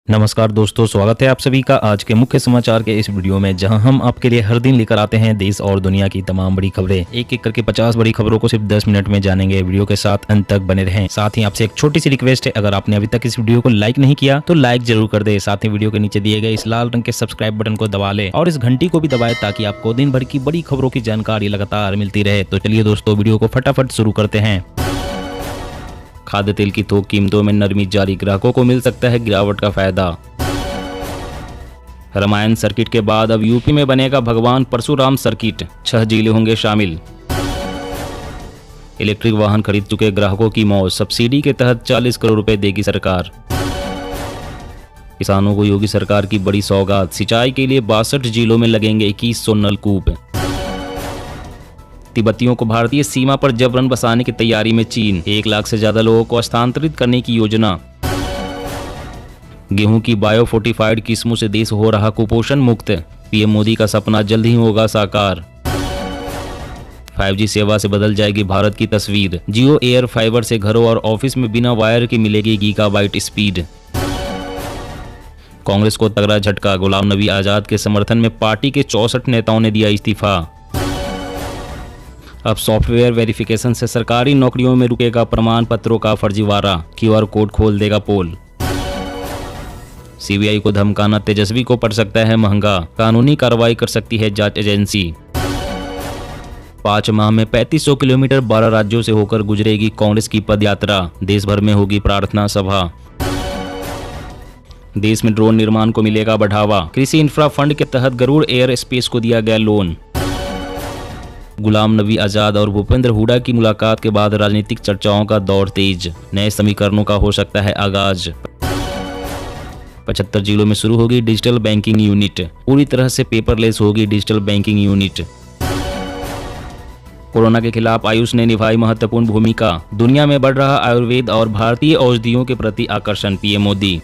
नमस्कार दोस्तों, स्वागत है आप सभी का आज के मुख्य समाचार के इस वीडियो में, जहां हम आपके लिए हर दिन लेकर आते हैं देश और दुनिया की तमाम बड़ी खबरें। एक एक करके 50 बड़ी खबरों को सिर्फ 10 मिनट में जानेंगे। वीडियो के साथ अंत तक बने रहें। साथ ही आपसे एक छोटी सी रिक्वेस्ट है, अगर आपने अभी तक इस वीडियो को लाइक नहीं किया तो लाइक जरूर कर दे। साथ ही वीडियो के नीचे दिए गए इस लाल रंग के सब्सक्राइब बटन को दबा ले और इस घंटी को भी दबाए, ताकि आपको दिन भर की बड़ी खबरों की जानकारी लगातार मिलती रहे। तो चलिए दोस्तों, वीडियो को फटाफट शुरू करते हैं। खाद्य तेल की थोक कीमतों में नरमी जारी, ग्राहकों को मिल सकता है गिरावट का फायदा। रामायण सर्किट के बाद अब यूपी में बनेगा भगवान परशुराम सर्किट, 6 जिले होंगे शामिल। इलेक्ट्रिक वाहन खरीद चुके ग्राहकों की मौज, सब्सिडी के तहत 40 करोड़ रुपए देगी सरकार। किसानों को योगी सरकार की बड़ी सौगात, सिंचाई के लिए 62 जिलों में लगेंगे 2100 नलकूप। तिब्बतियों को भारतीय सीमा पर जबरन बसाने की तैयारी में चीन, 1 लाख से ज्यादा लोगों को स्थानांतरित करने की योजना। गेहूं की बायो फोर्टिफाइड किस्मों से देश हो रहा कुपोषण मुक्त, पीएम मोदी का सपना जल्द ही होगा साकार। 5G सेवा से बदल जाएगी भारत की तस्वीर, जियो एयर फाइबर से घरों और ऑफिस में बिना वायर के मिलेगी गीगाबाइट स्पीड। कांग्रेस को तगड़ा झटका, गुलाम नबी आजाद के समर्थन में पार्टी के 64 नेताओं ने दिया इस्तीफा। अब सॉफ्टवेयर वेरिफिकेशन से सरकारी नौकरियों में रुकेगा प्रमाण पत्रों का फर्जीवाड़ा, QR कोड खोल देगा पोल। सीबीआई को धमकाना तेजस्वी को पड़ सकता है महंगा, कानूनी कार्रवाई कर सकती है जांच एजेंसी। 5 माह में 3500 किलोमीटर 12 राज्यों से होकर गुजरेगी कांग्रेस की पदयात्रा, देश भर में होगी प्रार्थना सभा। देश में ड्रोन निर्माण को मिलेगा बढ़ावा, कृषि इंफ्रा फंड के तहत गरुड़ एयर स्पेस को दिया गया लोन। गुलाम नबी आजाद और भूपेंद्र हुड्डा की मुलाकात के बाद राजनीतिक चर्चाओं का दौर तेज, नए समीकरणों का हो सकता है आगाज। 75 जिलों में शुरू होगी डिजिटल बैंकिंग यूनिट, पूरी तरह से पेपरलेस होगी डिजिटल बैंकिंग यूनिट। कोरोना के खिलाफ आयुष ने निभाई महत्वपूर्ण भूमिका, दुनिया में बढ़ रहा आयुर्वेद और भारतीय औषधियों के प्रति आकर्षण, पीएम मोदी।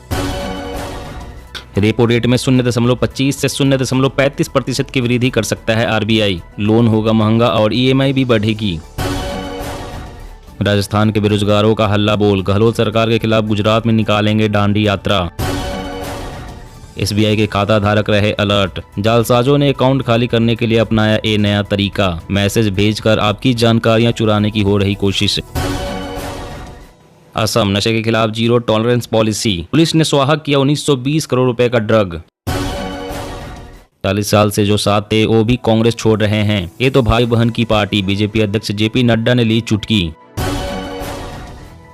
रेपो रेट में 0.25 से 0.35% की वृद्धि कर सकता है आरबीआई, लोन होगा महंगा और EMI भी बढ़ेगी। राजस्थान के बेरोजगारों का हल्ला बोल, गहलोत सरकार के खिलाफ गुजरात में निकालेंगे डांडी यात्रा। SBI के खाता धारक रहे अलर्ट, जालसाजों ने अकाउंट खाली करने के लिए अपनाया ये नया तरीका, मैसेज भेजकर आपकी जानकारियां चुराने की हो रही कोशिश। असम नशे के खिलाफ जीरो टॉलरेंस पॉलिसी, पुलिस ने स्वाहा किया 1920 करोड़ रुपए का ड्रग। 40 साल से जो साथ थे वो भी कांग्रेस छोड़ रहे हैं, ये तो भाई बहन की पार्टी, बीजेपी अध्यक्ष JP नड्डा ने ली चुटकी।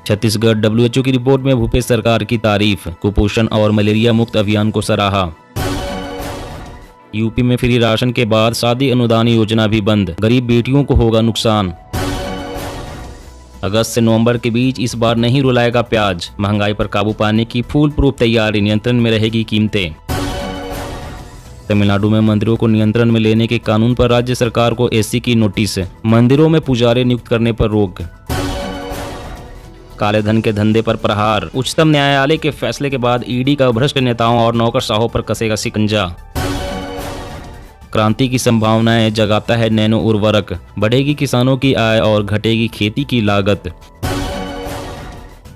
छत्तीसगढ़ WHO की रिपोर्ट में भूपेश सरकार की तारीफ, कुपोषण और मलेरिया मुक्त अभियान को सराहा। यूपी में फ्री राशन के बाद शादी अनुदान योजना भी बंद, गरीब बेटियों को होगा नुकसान। अगस्त से नवंबर के बीच इस बार नहीं रुलाएगा प्याज, महंगाई पर काबू पाने की फूल प्रूफ तैयारी, नियंत्रण में रहेगी कीमतें। तमिलनाडु में मंदिरों को नियंत्रण में लेने के कानून पर राज्य सरकार को SC की नोटिस, मंदिरों में पुजारी नियुक्त करने पर रोक। काले धन के धंधे पर प्रहार, उच्चतम न्यायालय के फैसले के बाद ED का भ्रष्ट नेताओं और नौकरशाहों पर कसेगा शिकंजा। क्रांति की संभावनाएं जगाता है नैनो उर्वरक, बढ़ेगी किसानों की आय और घटेगी खेती की लागत।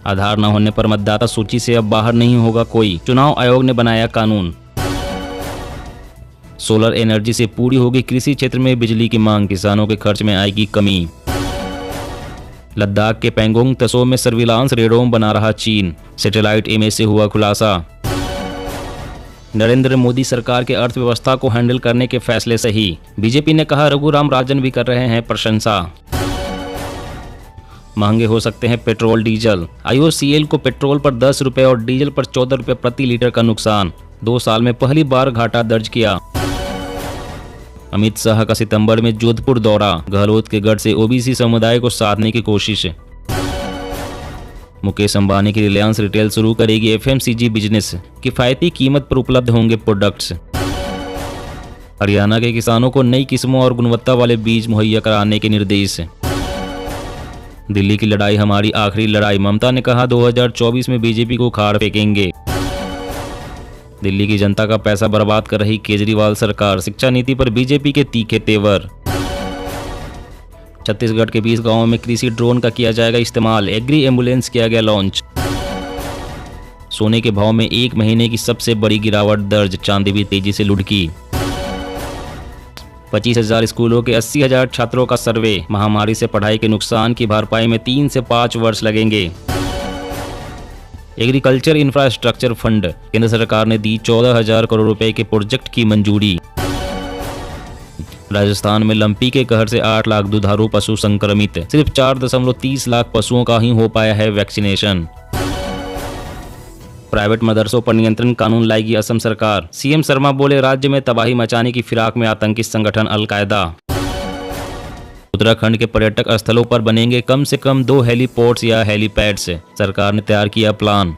आधार न होने पर मतदाता सूची से अब बाहर नहीं होगा कोई, चुनाव आयोग ने बनाया कानून। सोलर एनर्जी से पूरी होगी कृषि क्षेत्र में बिजली की मांग, किसानों के खर्च में आएगी कमी। लद्दाख के पेंगोंग तसो में सर्विलांस रेडोम बना रहा चीन, सैटेलाइट इमेज से हुआ खुलासा। नरेंद्र मोदी सरकार के अर्थव्यवस्था को हैंडल करने के फैसले सही, बीजेपी ने कहा, रघुराम राजन भी कर रहे हैं प्रशंसा। महंगे हो सकते हैं पेट्रोल डीजल, IOCL को पेट्रोल पर 10 रुपए और डीजल पर 14 रुपए प्रति लीटर का नुकसान, 2 साल में पहली बार घाटा दर्ज किया। अमित शाह का सितंबर में जोधपुर दौरा, गहलोत के गढ़ से OBC समुदाय को साधने की कोशिश। मुकेश अंबानी की रिलायंस रिटेल शुरू करेगी FMCG बिजनेस, किफायती कीमत पर उपलब्ध होंगे प्रोडक्ट्स। हरियाणा के किसानों को नई किस्मों और गुणवत्ता वाले बीज मुहैया कराने के निर्देश। दिल्ली की लड़ाई हमारी आखिरी लड़ाई, ममता ने कहा, 2024 में बीजेपी को उखाड़ फेंकेंगे। दिल्ली की जनता का पैसा बर्बाद कर रही केजरीवाल सरकार, शिक्षा नीति पर बीजेपी के तीखे तेवर। छत्तीसगढ़ के 20 गांवों में कृषि ड्रोन का किया जाएगा इस्तेमाल, एग्री एम्बुलेंस किया गया लॉन्च। सोने के भाव में एक महीने की सबसे बड़ी गिरावट दर्ज, चांदी भी तेजी से लुढ़की। 25,000 स्कूलों के 80,000 छात्रों का सर्वे, महामारी से पढ़ाई के नुकसान की भरपाई में 3 से 5 वर्ष लगेंगे। एग्रीकल्चर इंफ्रास्ट्रक्चर फंड, केंद्र सरकार ने दी 14,000 करोड़ रुपए के प्रोजेक्ट की मंजूरी। राजस्थान में लंपी के कहर से 8 लाख दुधारू पशु संक्रमित, सिर्फ 4.30 लाख पशुओं का ही हो पाया है वैक्सीनेशन। प्राइवेट मदरसों पर नियंत्रण कानून लाएगी असम सरकार, सीएम शर्मा बोले राज्य में तबाही मचाने की फिराक में आतंकी संगठन अलकायदा। उत्तराखंड के पर्यटक स्थलों पर बनेंगे कम से कम 2 हेलीपोर्ट्स या हेलीपैड्स, सरकार ने तैयार किया प्लान।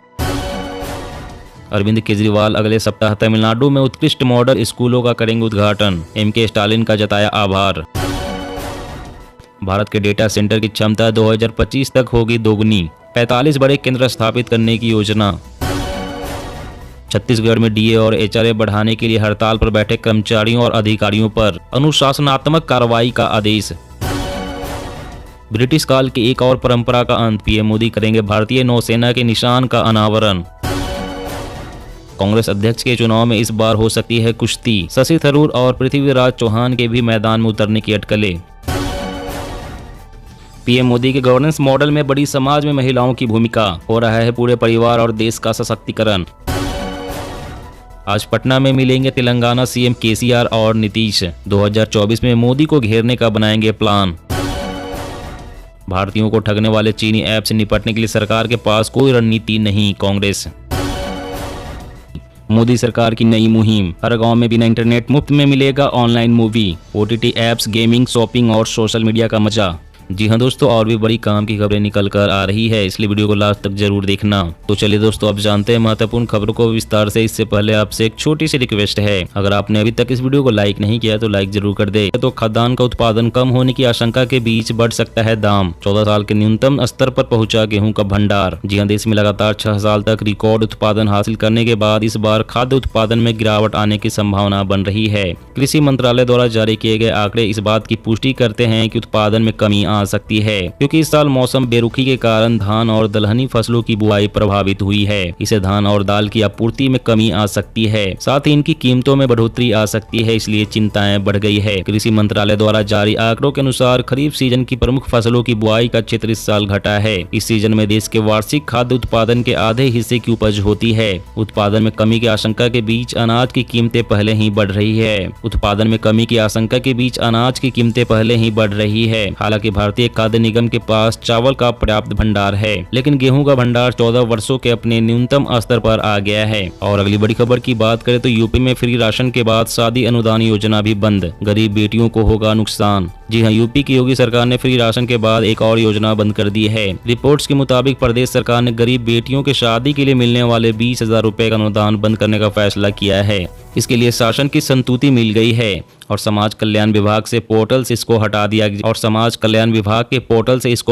अरविंद केजरीवाल अगले सप्ताह तमिलनाडु में उत्कृष्ट मॉडल स्कूलों का करेंगे उद्घाटन, एमके स्टालिन का जताया आभार। भारत के डेटा सेंटर की क्षमता 2025 तक होगी दोगुनी, 45 बड़े केंद्र स्थापित करने की योजना। छत्तीसगढ़ में डीए और एचआरए बढ़ाने के लिए हड़ताल पर बैठे कर्मचारियों और अधिकारियों पर अनुशासनात्मक कार्रवाई का आदेश। ब्रिटिश काल की एक और परंपरा का अंत, पीएम मोदी करेंगे भारतीय नौसेना के निशान का अनावरण। कांग्रेस अध्यक्ष के चुनाव में इस बार हो सकती है कुश्ती, शशि थरूर और पृथ्वीराज चौहान के भी मैदान में उतरने की अटकलें। पीएम मोदी के गवर्नेंस मॉडल में बड़ी समाज में महिलाओं की भूमिका, हो रहा है पूरे परिवार और देश का सशक्तिकरण। आज पटना में मिलेंगे तेलंगाना सीएम केसीआर और नीतीश, 2024 में मोदी को घेरने का बनाएंगे प्लान। भारतीयों को ठगने वाले चीनी ऐप से निपटने के लिए सरकार के पास कोई रणनीति नहीं, कांग्रेस। मोदी सरकार की नई मुहिम, हर गांव में बिना इंटरनेट मुफ्त में मिलेगा online movie, OTT apps, gaming, shopping और सोशल मीडिया का मजा। जी हाँ दोस्तों, और भी बड़ी काम की खबरें निकल कर आ रही है, इसलिए वीडियो को लास्ट तक जरूर देखना। तो चलिए दोस्तों, अब जानते हैं महत्वपूर्ण खबरों को विस्तार से। इससे पहले आपसे एक छोटी सी रिक्वेस्ट है, अगर आपने अभी तक इस वीडियो को लाइक नहीं किया तो लाइक जरूर कर दे। तो खाद्यान्न का उत्पादन कम होने की आशंका के बीच बढ़ सकता है दाम, 14 साल के न्यूनतम स्तर पर पहुंचा गेहूं का भंडार। जी हाँ, देश में लगातार 6 साल तक रिकॉर्ड उत्पादन हासिल करने के बाद इस बार खाद्य उत्पादन में गिरावट आने की संभावना बन रही है। कृषि मंत्रालय द्वारा जारी किए गए आंकड़े इस बात की पुष्टि करते हैं कि उत्पादन में कमी आ सकती है, क्योंकि इस साल मौसम बेरुखी के कारण धान और दलहनी फसलों की बुआई प्रभावित हुई है। इससे धान और दाल की आपूर्ति में कमी आ सकती है, साथ ही इनकी कीमतों में बढ़ोतरी आ सकती है, इसलिए चिंताएं बढ़ गई है। कृषि मंत्रालय द्वारा जारी आंकड़ों के अनुसार खरीफ सीजन की प्रमुख फसलों की बुआई का क्षेत्र इस साल घटा है। इस सीजन में देश के वार्षिक खाद्य उत्पादन के आधे हिस्से की उपज होती है। उत्पादन में कमी की आशंका के बीच अनाज की कीमतें पहले ही बढ़ रही है। उत्पादन में कमी की आशंका के बीच अनाज की कीमतें पहले ही बढ़ रही है। हालांकि भारतीय खाद्य निगम के पास चावल का पर्याप्त भंडार है, लेकिन गेहूं का भंडार 14 वर्षों के अपने न्यूनतम स्तर पर आ गया है। और अगली बड़ी खबर की बात करें तो यूपी में फ्री राशन के बाद शादी अनुदान योजना भी बंद, गरीब बेटियों को होगा नुकसान। जी हां, यूपी की योगी सरकार ने फ्री राशन के बाद एक और योजना बंद कर दी है। रिपोर्ट्स के मुताबिक प्रदेश सरकार ने गरीब बेटियों के शादी के लिए मिलने वाले 20,000 रुपए का अनुदान बंद करने का फैसला किया है। इसके लिए शासन की संतुति मिल गई है और समाज कल्याण विभाग के पोर्टल से इसको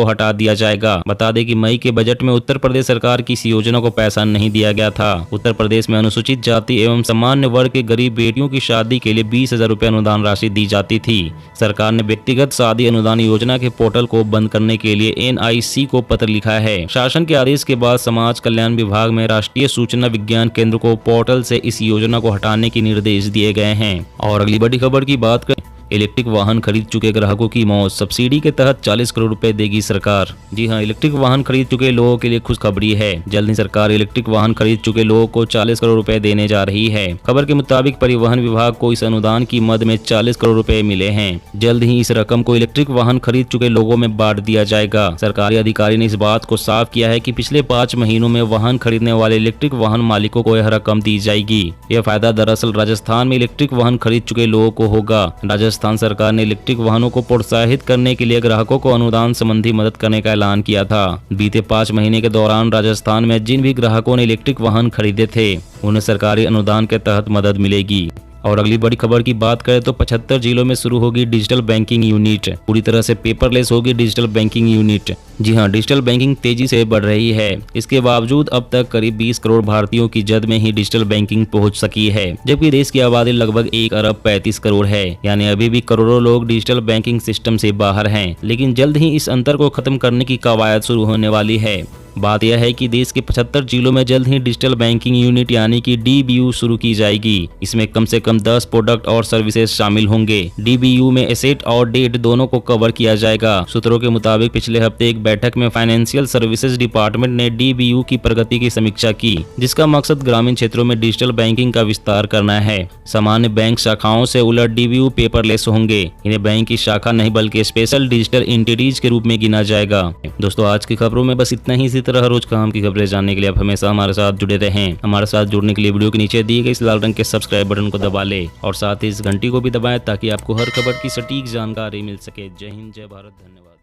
हटा दिया जाएगा। बता दें कि मई के बजट में उत्तर प्रदेश सरकार की इस योजना को पैसा नहीं दिया गया था। उत्तर प्रदेश में अनुसूचित जाति एवं सामान्य वर्ग के गरीब बेटियों की शादी के लिए 20,000 रुपए अनुदान राशि दी जाती थी। सरकार ने व्यक्तिगत शादी अनुदान योजना के पोर्टल को बंद करने के लिए NIC को पत्र लिखा है। शासन के आदेश के बाद समाज कल्याण विभाग में राष्ट्रीय सूचना विज्ञान केंद्र को पोर्टल से इस योजना को हटाने के निर्देश दिए गए हैं। और अगली बड़ी खबर की बात करें, इलेक्ट्रिक वाहन खरीद चुके ग्राहकों की मौत, सब्सिडी के तहत 40 करोड़ रुपए देगी सरकार। जी हां, इलेक्ट्रिक वाहन खरीद चुके लोगों के लिए खुशखबरी है। जल्द ही सरकार इलेक्ट्रिक वाहन खरीद चुके लोगों को 40 करोड़ रुपए देने जा रही है। खबर के मुताबिक परिवहन विभाग को इस अनुदान की मद में 40 करोड़ रुपए मिले हैं। जल्द ही इस रकम को इलेक्ट्रिक वाहन खरीद चुके लोगों में बांट दिया जाएगा। सरकारी अधिकारी ने इस बात को साफ किया है कि पिछले 5 महीनों में वाहन खरीदने वाले इलेक्ट्रिक वाहन मालिकों को यह रकम दी जाएगी। यह फायदा दरअसल राजस्थान में इलेक्ट्रिक वाहन खरीद चुके लोगों को होगा। राजस्थान सरकार ने इलेक्ट्रिक वाहनों को प्रोत्साहित करने के लिए ग्राहकों को अनुदान संबंधी मदद करने का ऐलान किया था। बीते 5 महीने के दौरान राजस्थान में जिन भी ग्राहकों ने इलेक्ट्रिक वाहन खरीदे थे उन्हें सरकारी अनुदान के तहत मदद मिलेगी। और अगली बड़ी खबर की बात करें तो 75 जिलों में शुरू होगी डिजिटल बैंकिंग यूनिट, पूरी तरह से पेपरलेस होगी डिजिटल बैंकिंग यूनिट। जी हां, डिजिटल बैंकिंग तेजी से बढ़ रही है। इसके बावजूद अब तक करीब 20 करोड़ भारतीयों की जद में ही डिजिटल बैंकिंग पहुंच सकी है, जबकि देश की आबादी लगभग 1 अरब 35 करोड़ है। यानी अभी भी करोड़ों लोग डिजिटल बैंकिंग सिस्टम से बाहर हैं, लेकिन जल्द ही इस अंतर को खत्म करने की कवायद शुरू होने वाली है। बात यह है कि देश के 75 जिलों में जल्द ही डिजिटल बैंकिंग यूनिट यानी कि DBU शुरू की जाएगी। इसमें कम से कम 10 प्रोडक्ट और सर्विसेज शामिल होंगे। DBU में एसेट और डेट दोनों को कवर किया जाएगा। सूत्रों के मुताबिक पिछले हफ्ते एक बैठक में फाइनेंशियल सर्विसेज डिपार्टमेंट ने DBU की प्रगति की समीक्षा की, जिसका मकसद ग्रामीण क्षेत्रों में डिजिटल बैंकिंग का विस्तार करना है। सामान्य बैंक शाखाओं से उलट DBU पेपरलेस होंगे। इन्हें बैंक की शाखा नहीं बल्कि स्पेशल डिजिटल एंटिटीज के रूप में गिना जाएगा। दोस्तों, आज की खबरों में बस इतना ही। इसी तरह रोज काम की खबरें जानने के लिए आप हमेशा हमारे साथ जुड़े रहें। हमारे साथ जुड़ने के लिए वीडियो के नीचे दिए गए इस लाल रंग के सब्सक्राइब बटन को दबा ले और साथ ही इस घंटी को भी दबाएं ताकि आपको हर खबर की सटीक जानकारी मिल सके। जय हिंद, जय भारत, धन्यवाद।